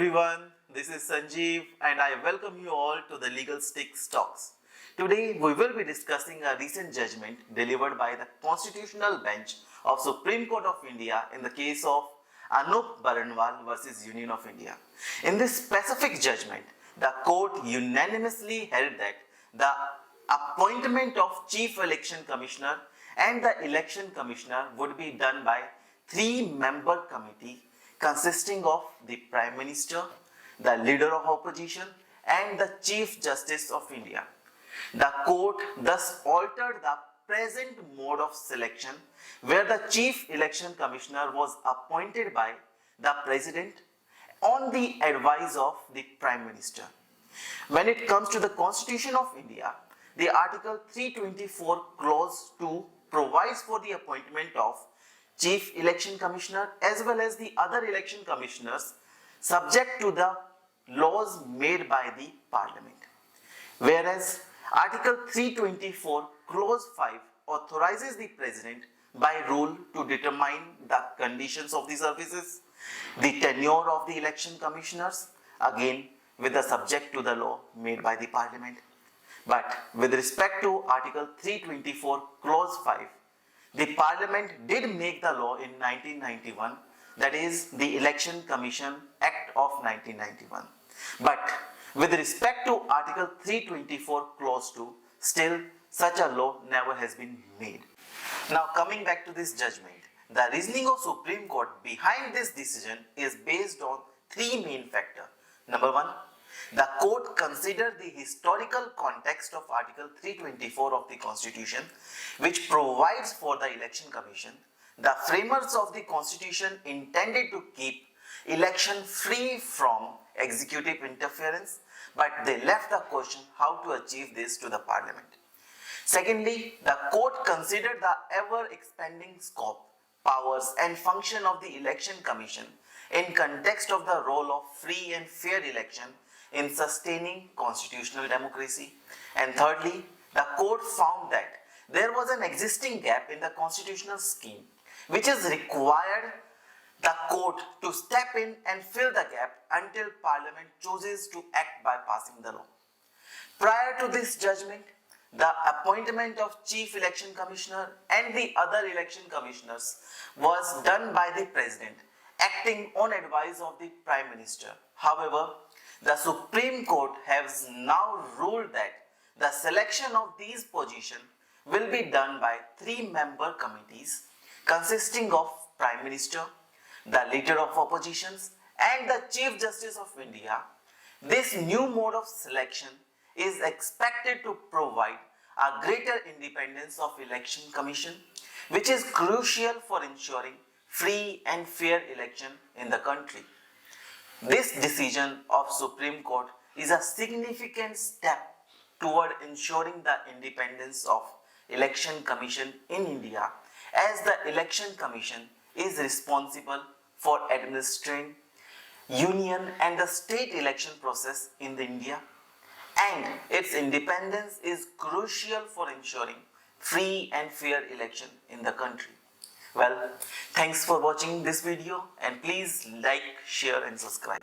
everyone, this is Sanjeev and I welcome you all to the LegalStix talks. Today we will be discussing a recent judgment delivered by the Constitutional Bench of Supreme Court of India in the case of Anup Baranwal versus Union of India. In this specific judgment, the court unanimously held that the appointment of Chief Election Commissioner and the Election Commissioner would be done by three-member committee consisting of the Prime Minister, the Leader of Opposition and the Chief Justice of India. The court thus altered the present mode of selection where the Chief Election Commissioner was appointed by the President on the advice of the Prime Minister. When it comes to the Constitution of India, the Article 324 Clause 2 provides for the appointment of Chief Election Commissioner as well as the other election commissioners subject to the laws made by the Parliament. Whereas Article 324 Clause 5 authorizes the President by rule to determine the conditions of the services, the tenure of the election commissioners, again with the subject to the law made by the Parliament. But with respect to Article 324 Clause 5, the Parliament did make the law in 1991, that is the Election Commission Act of 1991. But with respect to Article 324 Clause 2, still such a law never has been made. Now coming back to this judgment, the reasoning of Supreme Court behind this decision is based on three main factors. Number one, the court considered the historical context of Article 324 of the Constitution, which provides for the Election Commission. The framers of the Constitution intended to keep election free from executive interference, but they left the question how to achieve this to the Parliament. Secondly, the court considered the ever-expanding scope, powers and function of the Election Commission in context of the role of free and fair election in sustaining constitutional democracy. And thirdly, the court found that there was an existing gap in the constitutional scheme which is required the court to step in and fill the gap until Parliament chooses to act by passing the law. Prior to this judgment, the appointment of Chief Election Commissioner and the other election commissioners was done by the President, acting on advice of the Prime Minister. However, the Supreme Court has now ruled that the selection of these positions will be done by three-member committees consisting of Prime Minister, the Leader of Oppositions and the Chief Justice of India. This new mode of selection is expected to provide a greater independence of Election Commission, which is crucial for ensuring free and fair election in the country. This decision of Supreme Court is a significant step toward ensuring the independence of Election Commission in India, as the Election Commission is responsible for administering union and the state election process in India, and its independence is crucial for ensuring free and fair election in the country. Well, thanks for watching this video and please like, share and subscribe.